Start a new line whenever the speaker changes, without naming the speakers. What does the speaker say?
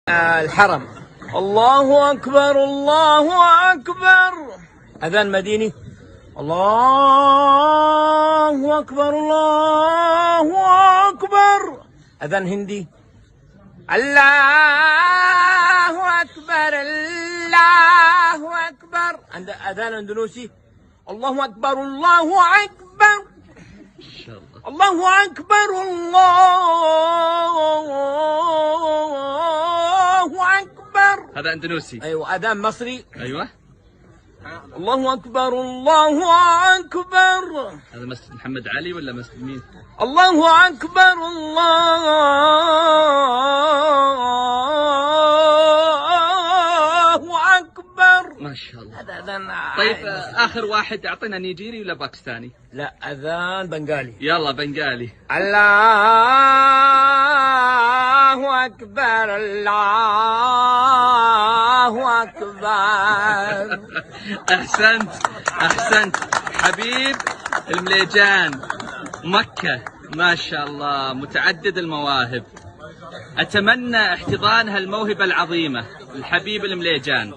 الحرم. الله أكبر الله أكبر. أذان مديني. الله أكبر الله أكبر. أذان هندي. الله أكبر الله أكبر. عند أذان أندونيسي. الله أكبر الله أكبر. الله أكبر الله أكبر.
هذا اندونيسي.
أيوة. أذان مصري.
ايوه.
الله أكبر الله أكبر.
هذا مسجد محمد علي ولا مسجد مين؟
الله أكبر الله أكبر.
ما شاء الله.
هذا أذان.
طيب آخر واحد أعطينا نيجيري ولا باكستاني؟
لا، أذان بنغالي.
يلا بنغالي.
الله أكبر الله أكبر.
أحسنت أحسنت. حبيب المليجان مكة، ما شاء الله متعدد المواهب. أتمنى احتضان هالموهبة العظيمة الحبيب المليجان.